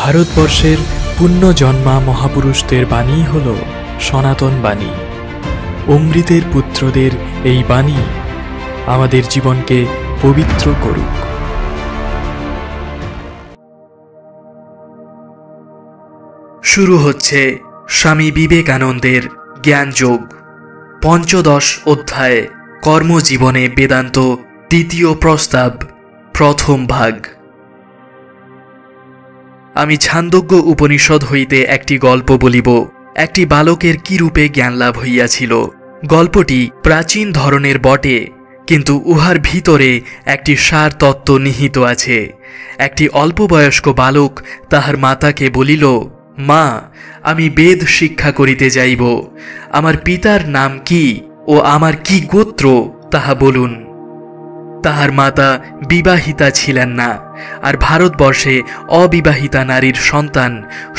ভারতবর্ষের পুণ্যজন্মা মহাপুরুষদের বাণী হল সনাতন বাণী। অমৃতের পুত্রদের এই বাণী আমাদের জীবনকে পবিত্র করুক। শুরু হচ্ছে স্বামী বিবেকানন্দের জ্ঞানযোগ, পঞ্চদশ অধ্যায়, কর্মজীবনে বেদান্ত, দ্বিতীয় প্রস্তাব, প্রথম ভাগ। আমি ছান্দোগ্য উপনিষদ হইতে একটি গল্প বলিব। একটি বালকের কি রূপে জ্ঞান লাভ হইয়াছিল। গল্পটি প্রাচীন ধরনের বটে, কিন্তু উহার ভিতরে একটি সার তত্ত্ব নিহিত আছে। একটি অল্পবয়স্ক বালক তাহার মাতাকে বলিল, মা, আমি বেদ শিক্ষা করিতে যাইব। আমার পিতার নাম কি ও আমার কি গোত্র তাহা বলুন। তাহার মাতা বিবাহিতা ছিলেন না, আর ভারতবর্ষে অবিবাহিতা নারীর সন্তান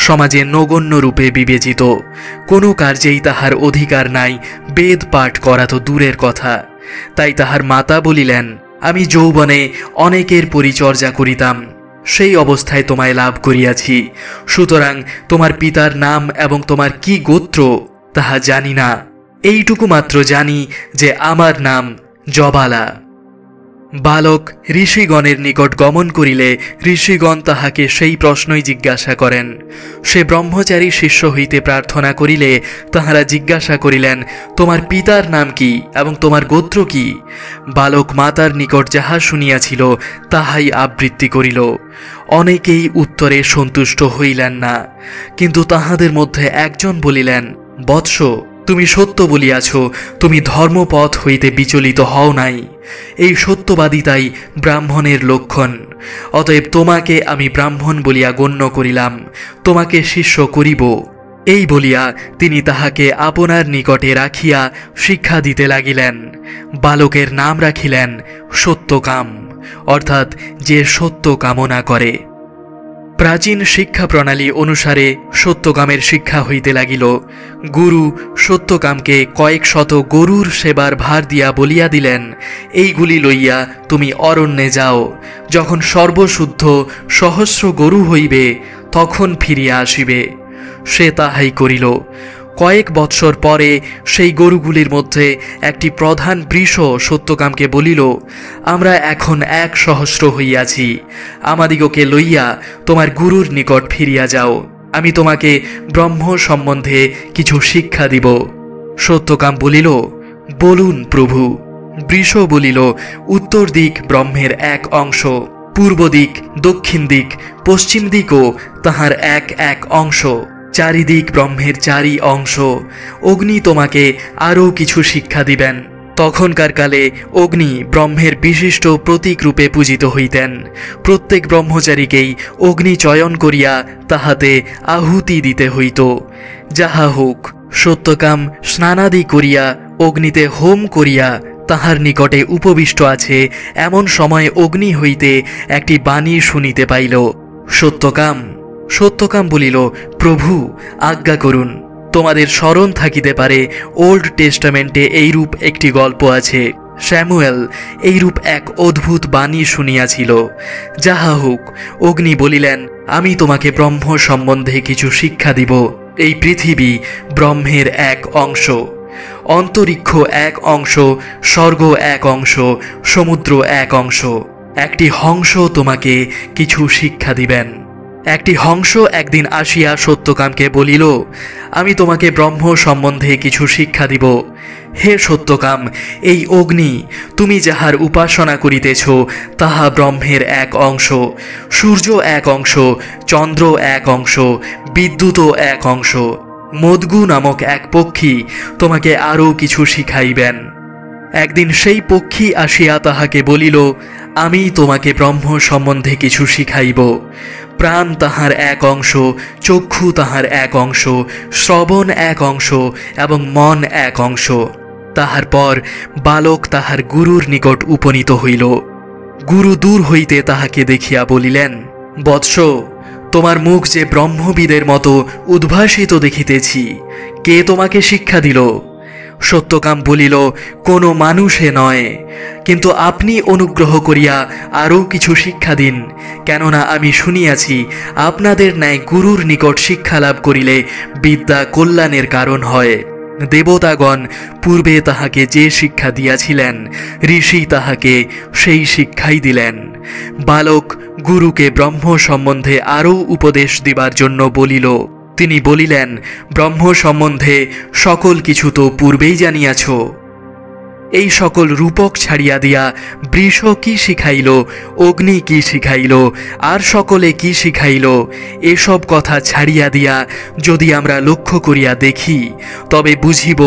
সমাজে নগণ্য রূপে বিবেচিত। কোনো কার্যেই তাহার অধিকার নাই, বেদ পাঠ করা তো দূরের কথা। তাই তাহার মাতা বলিলেন, আমি যৌবনে অনেকের পরিচর্যা করিতাম, সেই অবস্থায় তোমায় লাভ করিয়াছি। সুতরাং তোমার পিতার নাম এবং তোমার কি গোত্র তাহা জানি না। এইটুকু মাত্র জানি যে আমার নাম জবালা। বালক ঋষিগণের নিকট গমন করিলে ঋষিগণ তাহাকে সেই প্রশ্নই জিজ্ঞাসা করেন। সে ব্রহ্মচারী শিষ্য হইতে প্রার্থনা করিলে তাহারা জিজ্ঞাসা করিলেন, তোমার পিতার নাম কি এবং তোমার গোত্র কি? বালক মাতার নিকট যাহা শুনিয়াছিল তাহাই আবৃত্তি করিল। অনেকেই উত্তরে সন্তুষ্ট হইলেন না, কিন্তু তাহাদের মধ্যে একজন বলিলেন, বৎস, তুমি সত্য বলিয়াছ, তুমি ধর্মপথ হইতে বিচলিত হও নাই। এই সত্যবাদিতাই ব্রাহ্মণের লক্ষণ। অতএব তোমাকে আমি ব্রাহ্মণ বলিয়া গণ্য করিলাম, তোমাকে শিষ্য করিব। এই বলিয়া তিনি তাহাকে আপনার নিকটে রাখিয়া শিক্ষা দিতে লাগিলেন। বালকের নাম রাখিলেন সত্যকাম, অর্থাৎ যে সত্য কামনা করে। প্রাচীন শিক্ষা প্রণালী অনুসারে সত্যকামের শিক্ষা হইতে লাগিল। গুরু সত্যকামকে কয়েক শত গরুর সেবার ভার দিয়া বলিয়া দিলেন, এইগুলি লইয়া তুমি অরণ্যে যাও। যখন সর্বশুদ্ধ সহস্র গরু হইবে তখন ফিরিয়া আসিবে। সে তাহাই করিল। কয়েক বৎসর পরে সেই গরুগুলির মধ্যে একটি প্রধান বৃষ সত্যকামকে বলিল, আমরা এখন 1,000 হইয়াছি, আমাদিগকে লইয়া তোমার গুরুর নিকট ফিরিয়া যাও। আমি তোমাকে ব্রহ্ম সম্বন্ধে কিছু শিক্ষা দিব। সত্যকাম বলিল, বলুন প্রভু। বৃষ বলিল, উত্তর দিক ব্রহ্মের এক অংশ, পূর্ব দিক, দক্ষিণ দিক, পশ্চিম দিকও তাহার এক এক অংশ, চারিদিক ব্রহ্মের 4 অংশ। অগ্নি তোমাকে আরও কিছু শিক্ষা দিবেন। তখনকার কালে অগ্নি ব্রহ্মের বিশিষ্ট প্রতীক রূপে পূজিত হইতেন। প্রত্যেক ব্রহ্মচারীকেই অগ্নি চয়ন করিয়া তাহাতে আহুতি দিতে হইত। যাহা হোক, সত্যকাম স্নানাদি করিয়া অগ্নিতে হোম করিয়া তাহার নিকটে উপবিষ্ট আছে এমন সময় অগ্নি হইতে একটি বাণী শুনিতে পাইল। সত্যকাম বলিল, প্রভু, আজ্ঞা করুন। তোমাদের স্মরণ থাকিতে পারে, ওল্ড টেস্টামেন্টে এইরূপ একটি গল্প আছে। স্যামুয়েল এইরূপ এক অদ্ভুত বাণী শুনিয়াছিল। যাহা হোক, অগ্নি বলিলেন, আমি তোমাকে ব্রহ্ম সম্বন্ধে কিছু শিক্ষা দিব। এই পৃথিবী ব্রহ্মের এক অংশ, অন্তরিক্ষ এক অংশ, স্বর্গ এক অংশ, সমুদ্র এক অংশ। একটি হংস তোমাকে কিছু শিক্ষা দিবেন। একটি হংস একদিন আসিয়া সত্যকামকে বলিল, আমি তোমাকে ব্রহ্ম সম্বন্ধে কিছু শিক্ষা দিব। হে সত্যকাম, এই অগ্নি তুমি যাহার উপাসনা করিতেছ তাহা ব্রহ্মের এক অংশ, সূর্য এক অংশ, চন্দ্র এক অংশ, বিদ্যুৎও এক অংশ। মদগু নামক এক পক্ষী তোমাকে আরও কিছু শিখাইবেন। একদিন সেই পক্ষী আসিয়া তাহাকে বলিল, আমি তোমাকে ব্রহ্ম সম্বন্ধে কিছু শিখাইব। প্রাণ তাহার এক অংশ, চক্ষু তাহার এক অংশ, শ্রবণ এক অংশ এবং মন এক অংশ। তাহার পর বালক তাহার গুরুর নিকট উপনীত হইল। গুরু দূর হইতে তাহাকে দেখিয়া বলিলেন, বৎস, তোমার মুখ যে ব্রহ্মবিদের মতো উদ্ভাসিত দেখিতেছি, কে তোমাকে শিক্ষা দিল? সত্যকাম বলিল, কোনো মানুষে নয়, কিন্তু আপনি অনুগ্রহ করিয়া আরও কিছু শিক্ষা দিন, কেননা আমি শুনিয়াছি আপনাদের ন্যায় গুরুর নিকট শিক্ষা লাভ করিলে বিদ্যা কল্যাণের কারণ হয়। দেবতাগণ পূর্বে তাহাকে যে শিক্ষা দিয়াছিলেন, ঋষি তাহাকে সেই শিক্ষাই দিলেন। বালক গুরুকে ব্রহ্ম সম্বন্ধে আরও উপদেশ দিবার জন্য বলিল। তিনি বলিলেন, ব্রহ্ম সম্বন্ধে সকল কিছু তো পূর্বেই জানিয়াছ। এই সকল রূপক ছাড়িয়া দিয়া বৃষ কি শিখাইল, অগ্নি কি শিখাইল, আর সকলে কি শিখাইল, এসব কথা ছাড়িয়া দিয়া যদি আমরা লক্ষ্য করিয়া দেখি, তবে বুঝিব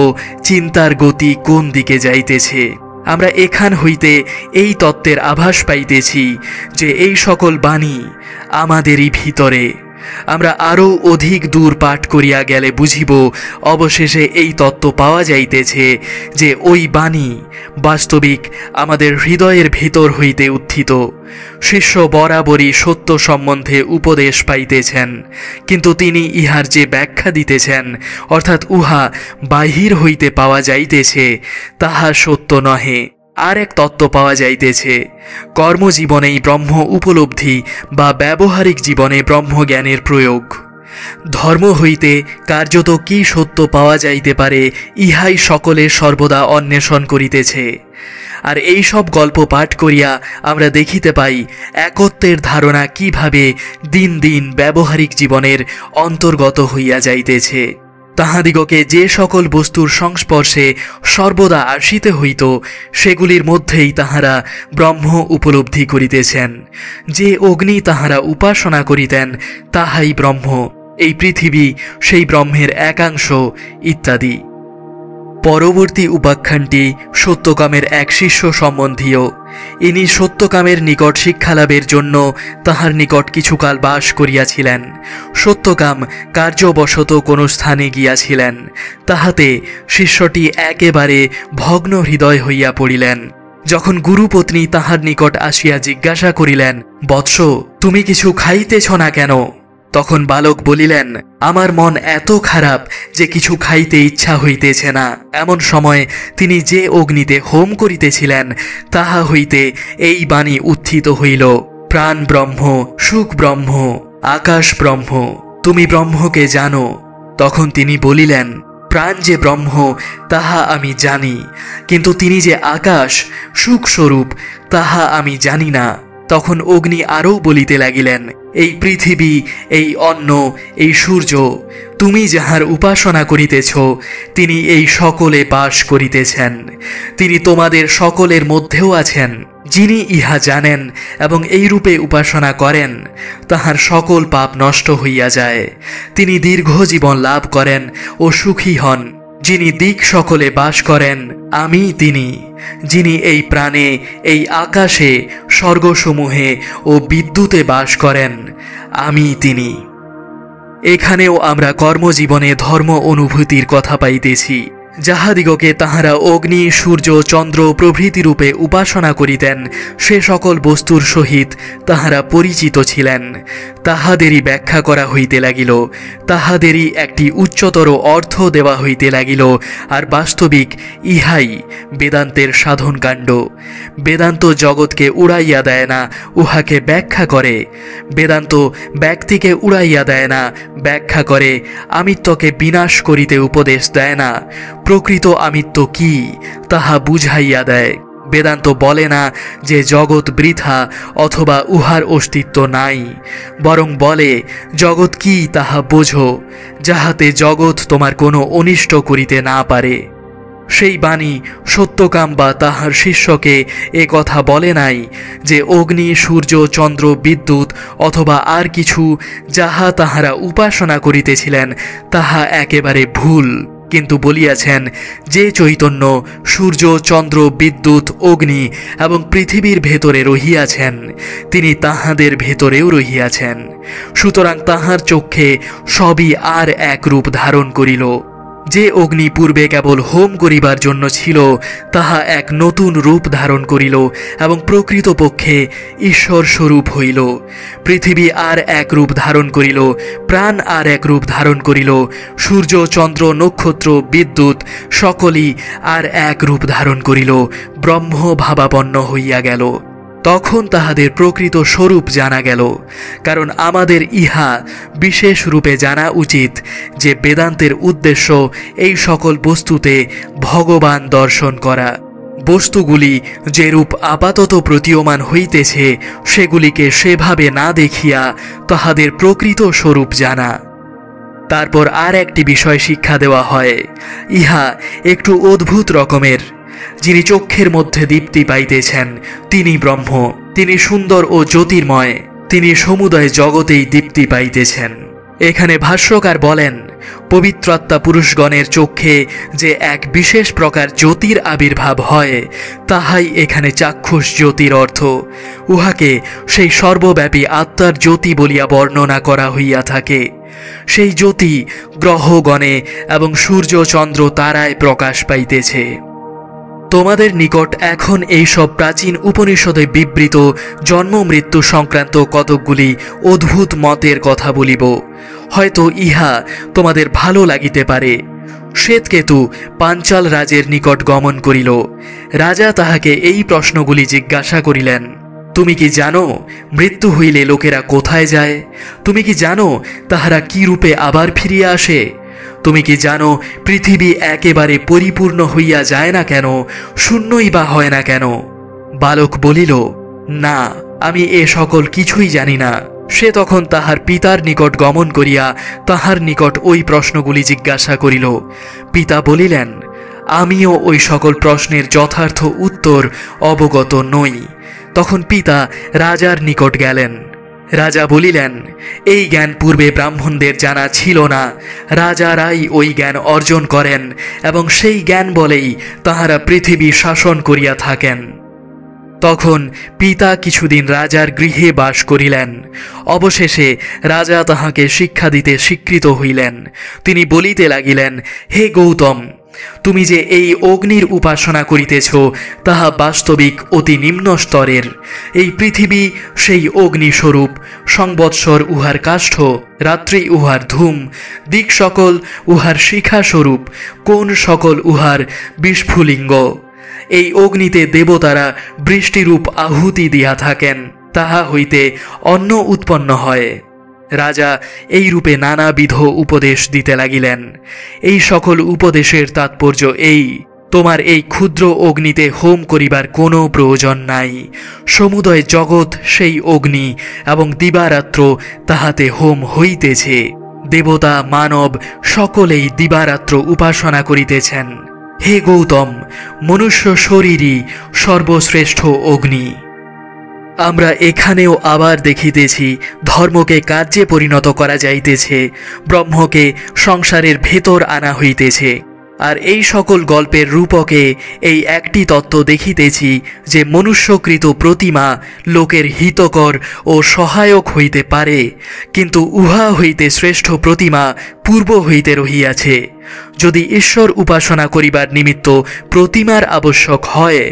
চিন্তার গতি কোন দিকে যাইতেছে। আমরা এখান হইতে এই তত্ত্বের আভাস পাইতেছি যে এই সকল বাণী আমাদেরই ভিতরে। আমরা আরও অধিক দূর পাঠ করিয়া গেলে বুঝিব অবশেষে এই তত্ত্ব পাওয়া যাইতেছে যে ওই বাণী বাস্তবিক আমাদের হৃদয়ের ভিতর হইতে উত্থিত। শিষ্য বরাবরই সত্য সম্বন্ধে উপদেশ পাইতেছেন, কিন্তু তিনি ইহার যে ব্যাখ্যা দিতেছেন, অর্থাৎ উহা বাহির হইতে পাওয়া যাইতেছে, তাহা সত্য নহে। আর এক তত্ত্ব পাওয়া যাইতেছে, কর্মজীবনেই ব্রহ্ম উপলব্ধি বা ব্যবহারিক জীবনে ব্রহ্মজ্ঞানের প্রয়োগ। ধর্ম হইতে কার্যত কি সত্য পাওয়া যাইতে পারে, ইহাই সকলে সর্বদা অন্বেষণ করিতেছে। আর এই সব গল্প পাঠ করিয়া আমরা দেখিতে পাই একত্বের ধারণা কিভাবে দিন দিন ব্যবহারিক জীবনের অন্তর্গত হইয়া যাইতেছে। তাহাদিগকে যে সকল বস্তুর সংস্পর্শে সর্বদা আসিতে হইত, সেগুলির মধ্যেই তাহারা ব্রহ্ম উপলব্ধি করিতেছেন। যে অগ্নি তাহারা উপাসনা করিতেন, তাহাই ব্রহ্ম। এই পৃথিবী সেই ব্রহ্মের একাংশ ইত্যাদি। পরবর্তী উপাখ্যানটি সত্যকামের এক শিষ্য সম্বন্ধীয়। ইনি সত্যকামের নিকট শিক্ষালাভের জন্য তাহার নিকট কিছুকাল বাস করিয়াছিলেন। সত্যকাম কার্যবশত কোনো স্থানে গিয়াছিলেন, তাহাতে শিষ্যটি একেবারে ভগ্ন হৃদয় হইয়া পড়িলেন। যখন গুরুপত্নী তাহার নিকট আসিয়া জিজ্ঞাসা করিলেন, বৎস, তুমি কিছু খাইতেছ না কেন? তখন বালক বলিলেন, আমার মন এত খারাপ যে কিছু খাইতে ইচ্ছা হইতেছে না। এমন সময় তিনি যে অগ্নিতে হোম করিতেছিলেন, তাহা হইতে এই বাণী উত্থিত হইল, প্রাণ ব্রহ্ম, সুখ ব্রহ্ম, আকাশ ব্রহ্ম, তুমি ব্রহ্মকে জানো। তখন তিনি বলিলেন, প্রাণ যে ব্রহ্ম তাহা আমি জানি, কিন্তু তিনি যে আকাশ সুখ স্বরূপ তাহা আমি জানি না। তখন অগ্নি আরও বলিতে লাগিলেন, এই পৃথিবী, এই অন্ন, এই সূর্য, তুমি যাহার উপাসনা করিতেছ, তিনি এই সকলে বাস করিতেছেন। তিনি তোমাদের সকলের মধ্যেও আছেন। যিনি ইহা জানেন এবং এই রূপে উপাসনা করেন, তাহার সকল পাপ নষ্ট হইয়া যায়। তিনি দীর্ঘ জীবন লাভ করেন ও সুখী হন। যিনি দিক সকলে বাস করেন, আমি তিনি। যিনি এই প্রাণে, এই আকাশে, স্বর্গসমূহে ও বিদ্যুতে বাস করেন, আমি তিনি। এখানেও আমরা কর্মজীবনে ধর্ম অনুভূতির কথা পাইতেছি। যাহাদিগকে তাহারা অগ্নি, সূর্য, চন্দ্র প্রভৃতি রূপে উপাসনা করিতেন, সে সকল বস্তুর সহিত তাহারা পরিচিত ছিলেন। তাহাদেরই ব্যাখ্যা করা হইতে লাগিল, তাহাদেরই একটি উচ্চতর অর্থ দেওয়া হইতে লাগিল। আর বাস্তবিক ইহাই বেদান্তের সাধনকাণ্ড। বেদান্ত জগৎকে উড়াইয়া দেয় না, উহাকে ব্যাখ্যা করে। বেদান্ত ব্যক্তিকে উড়াইয়া দেয় না, ব্যাখ্যা করে। আমিত্বকে বিনাশ করিতে উপদেশ দেয় না, প্রকৃত আমিত্ব কি তাহা বুঝাইয়া দেয়। বেদান্ত বলে না যে জগৎ বৃথা অথবা উহার অস্তিত্ব নাই, বরং বলে জগৎ কি তাহা বোঝো, যাহাতে জগৎ তোমার কোনো অনিষ্ট করিতে না পারে। সেই বাণী সত্যকাম বা তাহার শিষ্যকে এ কথা বলে নাই যে অগ্নি, সূর্য, চন্দ্র, বিদ্যুৎ অথবা আর কিছু যাহা তাহারা উপাসনা করিতেছিলেন তাহা একেবারে ভুল, কিন্তু বলিয়াছেন যে চৈতন্য সূর্য, চন্দ্র, বিদ্যুৎ, অগ্নি এবং পৃথিবীর ভেতরে রহিয়াছেন, তিনি তাহাদের ভেতরেও রহিয়াছেন। সুতরাং তাহার চক্ষে সবই আর এক রূপ ধারণ করিল। যে অগ্নি পূর্বে কেবল হোম করিবার জন্য ছিল, তাহা এক নতুন রূপ ধারণ করিল এবং প্রকৃতপক্ষে ঈশ্বর স্বরূপ হইল। পৃথিবী আর এক রূপ ধারণ করিল, প্রাণ আর এক রূপ ধারণ করিল, সূর্য চন্দ্র নক্ষত্র বিদ্যুৎ সকলই আর এক রূপ ধারণ করিল, ব্রহ্ম ভাবাপন্ন হইয়া গেল। তখন তাহাদের প্রকৃত স্বরূপ জানা গেল। কারণ আমাদের ইহা বিশেষ রূপে জানা উচিত যে বেদান্তের উদ্দেশ্য এই সকল বস্তুতে ভগবান দর্শন করা। বস্তুগুলি যেরূপ আপাতত প্রতীয়মান হইতেছে, সেগুলিকে সেভাবে না দেখিয়া তাহাদের প্রকৃত স্বরূপ জানা। তারপর আর একটি বিষয় শিক্ষা দেওয়া হয়, ইহা একটু অদ্ভুত রকমের। যিনি চক্ষের মধ্যে দীপ্তি পাইতেছেন তিনি ব্রহ্ম, তিনি সুন্দর ও জ্যোতির্ময়, তিনি সমুদয় জগতেই দীপ্তি পাইতেছেন। এখানে ভাষ্যকার বলেন, পবিত্রাত্মা পুরুষগণের চক্ষে যে এক বিশেষ প্রকার জ্যোতির আবির্ভাব হয়, তাহাই এখানে চাক্ষুষ জ্যোতির অর্থ। উহাকে সেই সর্বব্যাপী আত্মার জ্যোতি বলিয়া বর্ণনা করা হইয়া থাকে। সেই জ্যোতি গ্রহগণে এবং সূর্য চন্দ্র তারায় প্রকাশ পাইতেছে। তোমাদের নিকট এখন এই সব প্রাচীন উপনিষদে বিবৃত জন্ম মৃত্যু সংক্রান্ত কতকগুলি অদ্ভুত মতের কথা বলিব। হয়তো ইহা তোমাদের ভালো লাগিতে পারে। শ্বেতকেতু পাঞ্চাল রাজের নিকট গমন করিল। রাজা তাহাকে এই প্রশ্নগুলি জিজ্ঞাসা করিলেন, তুমি কি জানো মৃত্যু হইলে লোকেরা কোথায় যায়? তুমি কি জানো তাহারা কি রূপে আবার ফিরিয়া আসে? তুমি কি জানো পৃথিবী একেবারে পরিপূর্ণ হইয়া যায় না কেন, শূন্যই বা হয় না কেন? বালক বলিল, না, আমি এ সকল কিছুই জানি না। সে তখন তাহার পিতার নিকট গমন করিয়া তাহার নিকট ওই প্রশ্নগুলি জিজ্ঞাসা করিল। পিতা বলিলেন, আমিও ওই সকল প্রশ্নের যথার্থ উত্তর অবগত নই। তখন পিতা রাজার নিকট গেলেন। রাজা বলিলেন, এই জ্ঞান পূর্বে ব্রাহ্মণদের জানা ছিল না। রাজারাই ওই জ্ঞান অর্জন করেন এবং সেই জ্ঞান বলেই তাহারা পৃথিবী শাসন করিয়া থাকেন। তখন পিতা কিছুদিন রাজার গৃহে বাস করিলেন। অবশেষে রাজা তাহাকে শিক্ষা দিতে স্বীকৃত হইলেন। তিনি বলিতে লাগিলেন, হে গৌতম, তুমি যে এই অগ্নির উপাসনা করিতেছ, তাহা বাস্তবিক অতি নিম্ন স্তরের। এই পৃথিবী সেই অগ্নিস্বরূপ, সংবৎসর উহার কাষ্ঠ, রাত্রি উহার ধূম, দিক সকল উহার শিখাস্বরূপ, কোন সকল উহার বিস্ফুলিঙ্গ। এই অগ্নিতে দেবতারা বৃষ্টিরূপ আহুতি দিয়া থাকেন, তাহা হইতে অন্ন উৎপন্ন হয়। রাজা এই রূপে নানাবিধ উপদেশ দিতে লাগিলেন। এই সকল উপদেশের তাৎপর্য এই, তোমার এই ক্ষুদ্র অগ্নিতে হোম করিবার কোনো প্রয়োজন নাই। সমুদয় জগৎ সেই অগ্নি এবং দিবারাত্র তাহাতে হোম হইতেছে। দেবতা মানব সকলেই দিবারাত্র উপাসনা করিতেছেন। হে গৌতম, মনুষ্য শরীরই সর্বশ্রেষ্ঠ অগ্নি। আমরা এখানেও আবার দেখিতেছি, ধর্মকে কার্যে পরিণত করা যাইতেছে, ব্রহ্মকে সংসারের ভেতর আনা হইতেছে। আর এই সকল গল্পের রূপকে এই একটি তত্ত্ব দেখিতেছি যে মনুষ্যকৃত প্রতিমা লোকের হিতকর ও সহায়ক হইতে পারে, কিন্তু উহা হইতে শ্রেষ্ঠ প্রতিমা পূর্ব হইতে রহিয়াছে। যদি ঈশ্বর উপাসনা করিবার নিমিত্ত প্রতিমার আবশ্যক হয়,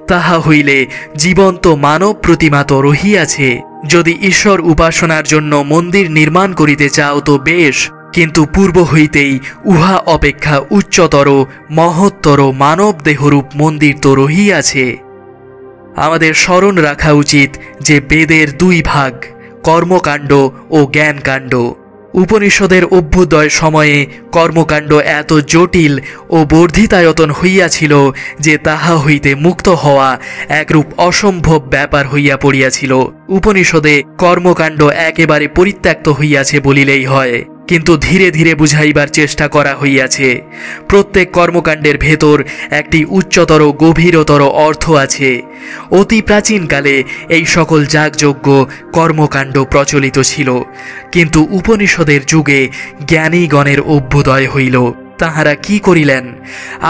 তাহা হইলে জীবন্ত মানব প্রতিমা তো রহিয়াছে। যদি ঈশ্বর উপাসনার জন্য মন্দির নির্মাণ করিতে চাও তো বেশ, কিন্তু পূর্ব হইতেই উহা অপেক্ষা উচ্চতর মহত্তর মানব দেহরূপ মন্দির তো রহিয়াছে। আমাদের স্মরণ রাখা উচিত যে বেদের দুই ভাগ, কর্মকাণ্ড ও জ্ঞানকাণ্ড। উপনিষদের অভ্যুদয় সময়ে কর্মকাণ্ড এত জটিল ও বর্ধিতায়তন হইয়াছিল যে তাহা হইতে মুক্ত হওয়া একরূপ অসম্ভব ব্যাপার হইয়া পড়িয়াছিল। উপনিষদে কর্মকাণ্ড একেবারে পরিত্যক্ত হইয়াছে বলিলেই হয়, কিন্তু ধীরে ধীরে বুঝাইবার চেষ্টা করা হইয়াছে। প্রত্যেক কর্মকাণ্ডের ভেতর একটি উচ্চতর গভীরতর অর্থ আছে। অতি প্রাচীনকালে এই সকল যাগযজ্ঞ কর্মকাণ্ড প্রচলিত ছিল, কিন্তু উপনিষদের যুগে জ্ঞানীগণের অভ্যুদয় হইল। তাহারা কি করিলেন?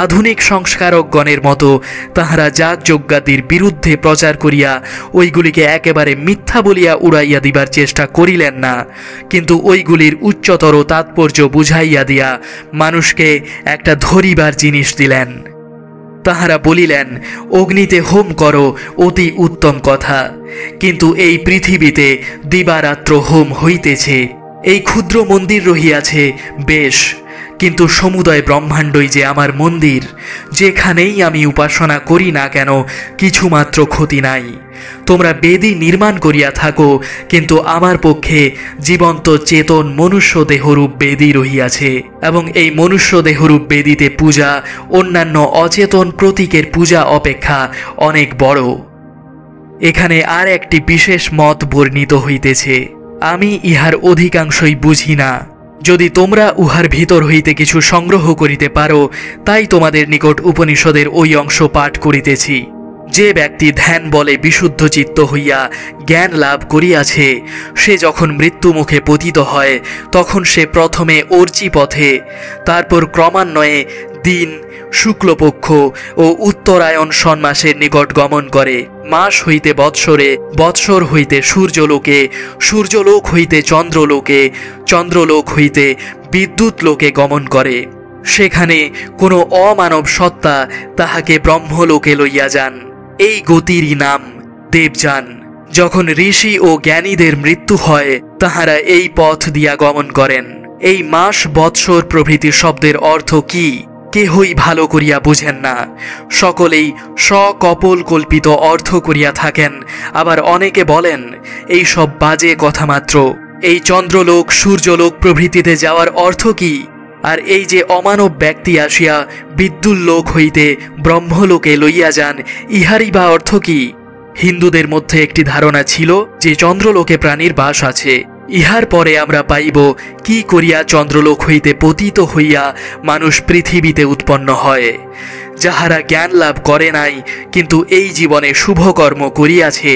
আধুনিক সংস্কারকগণের মতো তাহারা যাগযজ্ঞাদির বিরুদ্ধে প্রচার করিয়া ওইগুলিকে একেবারে মিথ্যা বলিয়া উড়াইয়া দিবার চেষ্টা করিলেন না, কিন্তু ওইগুলির উচ্চতর তাৎপর্য বুঝাইয়া দিয়া মানুষকে একটা ধরিবার জিনিস দিলেন। তাহারা বলিলেন, অগ্নিতে হোম করো, অতি উত্তম কথা, কিন্তু এই পৃথিবীতে দিবারাত্র হোম হইতেছে। এই ক্ষুদ্র মন্দির রহিয়াছে বেশ, কিন্তু সমুদয় ব্রহ্মাণ্ডই যে আমার মন্দির, যেখানেই আমি উপাসনা করি না কেন কিছুমাত্র ক্ষতি নাই। তোমরা বেদী নির্মাণ করিয়া থাকো, কিন্তু আমার পক্ষে জীবন্ত চেতন মনুষ্য দেহরূপ বেদী রহিয়াছে, এবং এই মনুষ্য দেহরূপ বেদীতে পূজা অন্যান্য অচেতন প্রতীকের পূজা অপেক্ষা অনেক বড়। এখানে আর একটি বিশেষ মত বর্ণিত হইতেছে, আমি ইহার অধিকাংশই বুঝি না। যদি তোমরা উহার ভিতর হইতে কিছু সংগ্রহ করিতে পারো, তাই তোমাদের নিকট উপনিষদের ওই অংশ পাঠ করিতেছি। যে ব্যক্তি ধ্যান বলে বিশুদ্ধ চিত্ত হইয়া জ্ঞান লাভ করিয়াছে, সে যখন মৃত্যুমুখে পতিত হয়, তখন সে প্রথমে অর্চি পথে, তারপর ক্রমান্বয়ে দিন, শুক্লপক্ষ ও উত্তরায়ণ সন্মাসের নিকট গমন করে। মাস হইতে বৎসরে, বৎসর হইতে সূর্যলোকে, সূর্যলোক হইতে চন্দ্রলোকে, চন্দ্রলোক হইতে বিদ্যুৎ লোকে গমন করে। সেখানে কোনো অমানব সত্তা তাহাকে ব্রহ্মলোকে লইয়া যান। এই গতিরই নাম দেবযান। যখন ঋষি ও জ্ঞানীদের মৃত্যু হয়, তাহারা এই পথ দিয়া গমন করেন। এই মাস, বৎসর প্রভৃতি শব্দের অর্থ কি কেহই ভালো করিয়া বুঝেন না। সকলেই সকপল কল্পিত অর্থ করিয়া থাকেন। আবার অনেকে বলেন এই সব বাজে কথা মাত্র। এই চন্দ্রলোক, সূর্যলোক প্রভৃতিতে যাওয়ার অর্থ কি? আর এই যে অমানব ব্যক্তি আসিয়া বিদ্যুল্লোক হইতে ব্রহ্মলোকে লইয়া যান, ইহারই বা অর্থ কি? হিন্দুদের মধ্যে একটি ধারণা ছিল যে চন্দ্রলোকে প্রাণীর বাস আছে। ইহার পরে আমরা পাইব কি করিয়া চন্দ্রলোক হইতে পতিত হইয়া মানুষ পৃথিবীতে উৎপন্ন হয়। যাহারা জ্ঞান লাভ করে নাই, কিন্তু এই জীবনে শুভকর্ম করিয়াছে,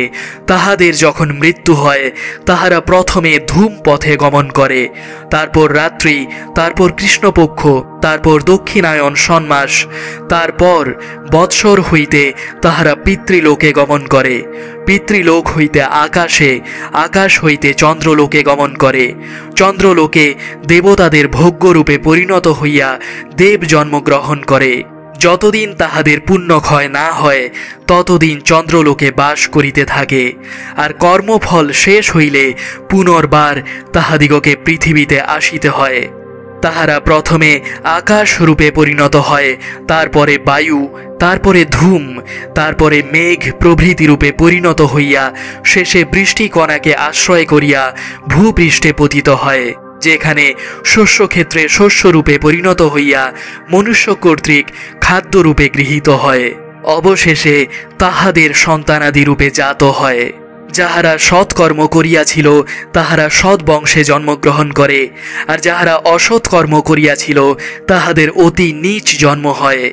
তাহাদের যখন মৃত্যু হয়, তাহারা প্রথমে ধূম পথে গমন করে, তারপর রাত্রি, তারপর কৃষ্ণপক্ষ, তারপর দক্ষিণায়ন সন্মাস, তারপর বৎসর হইতে তাহারা পিতৃলোকে গমন করে, পিতৃলোক হইতে আকাশে, আকাশ হইতে চন্দ্রলোকে গমন করে, চন্দ্রলোকে দেবতাদের ভোগ্যরূপে পরিণত হইয়া দেব জন্মগ্রহণ করে। যতদিন তাহাদের পুণ্যক্ষয় না হয়, ততদিন চন্দ্রলোকে বাস করিতে থাকে। আর কর্মফল শেষ হইলে পুনর্বার তাহাদিগকে পৃথিবীতে আসিতে হয়। তাহারা প্রথমে আকাশ রূপে পরিণত হয়, তারপরে বায়ু, তারপরে ধূম, তারপরে মেঘ প্রভৃতি রূপে পরিণত হইয়া শেষে বৃষ্টিকণাকে আশ্রয় করিয়া ভূপৃষ্ঠে পতিত হয়, যেখানে শস্যক্ষেত্রে শস্যরূপে পরিণত হইয়া মনুষ্য কর্তৃক খাদ্যরূপে গৃহীত হয়। অবশেষে তাহাদের সন্তানাদি রূপে জাত হয়। যাহারা সৎকর্ম করিয়াছিল তাহারা সৎ বংশে জন্মগ্রহণ করে, আর যাহারা অসৎকর্ম করিয়াছিল তাহাদের অতি নীচ জন্ম হয়।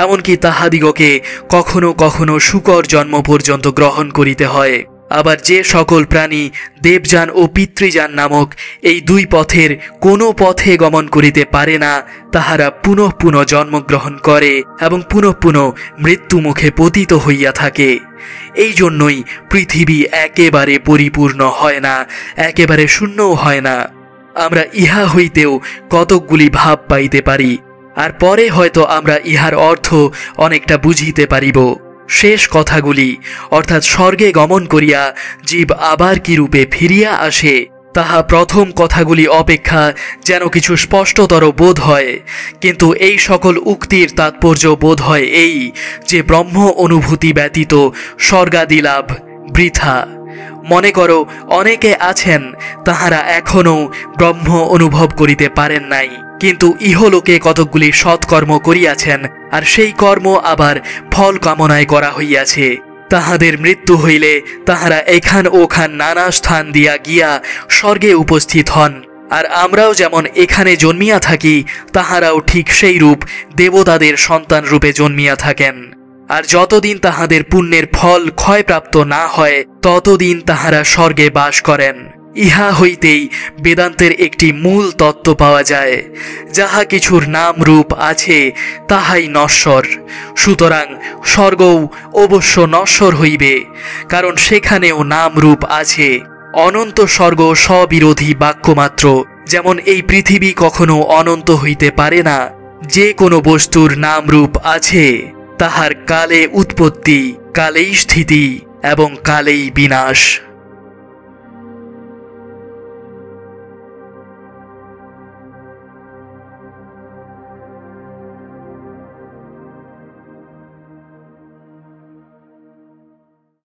এমনকি তাহাদিগকে কখনো কখনো শূকর জন্ম পর্যন্ত গ্রহণ করিতে হয়। আবার যে সকল প্রাণী দেবযান ও পিতৃযান নামক এই দুই পথের কোনো পথে গমন করিতে পারে না, তাহারা পুনঃ পুনঃ জন্মগ্রহণ করে এবং পুনঃ পুনঃ মৃত্যুমুখে পতিত হইয়া থাকে। এই জন্যই পৃথিবী একেবারে পরিপূর্ণ হয় না, একেবারে শূন্যও হয় না। আমরা ইহা হইতেও কতকগুলি ভাব পাইতে পারি, আর পরে হয়তো আমরা ইহার অর্থ অনেকটা বুঝিতে পারিব। শেষ কথাগুলি, অর্থাৎ স্বর্গে গমন করিয়া জীব আবার কি রূপে ফিরিয়া আসে, তাহা প্রথম কথাগুলি অপেক্ষা যেন কিছু স্পষ্টতর বোধ হয়। কিন্তু এই সকল উক্তির তাৎপর্য বোধ হয় এই যে ব্রহ্ম অনুভূতি ব্যতীত স্বর্গাদি লাভ বৃথা। মনে করো অনেকে আছেন তাহারা এখনও ব্রহ্ম অনুভব করিতে পারেন নাই, কিন্তু ইহলোকে কতকগুলি সৎকর্ম করিয়াছেন, আর সেই কর্ম আবার ফল কামনায় করা হইয়াছে। তাহাদের মৃত্যু হইলে তাহারা এখান ওখান নানা স্থান দিয়া গিয়া স্বর্গে উপস্থিত হন। আর আমরাও যেমন এখানে জন্মিয়া থাকি, তাহারাও ঠিক সেই রূপ দেবতাদের সন্তান রূপে জন্মিয়া থাকেন। আর যতদিন তাহাদের পুণ্যের ফল ক্ষয়প্রাপ্ত না হয়, ততদিন তাহারা স্বর্গে বাস করেন। ইহা হইতেই বেদান্তের একটি মূল তত্ত্ব পাওয়া যায়, যাহা কিছুর নাম রূপ আছে তাহাই নশ্বর। সুতরাং স্বর্গও অবশ্য নশ্বর হইবে, কারণ সেখানেও নাম রূপ আছে। অনন্ত স্বর্গ স্ববিরোধী বাক্যমাত্র। যেমন এই পৃথিবী কখনো অনন্ত হইতে পারে না। যে কোনো বস্তুর নাম রূপ আছে, তাহার কালে উৎপত্তি, কালেই স্থিতি এবং কালেই বিনাশ।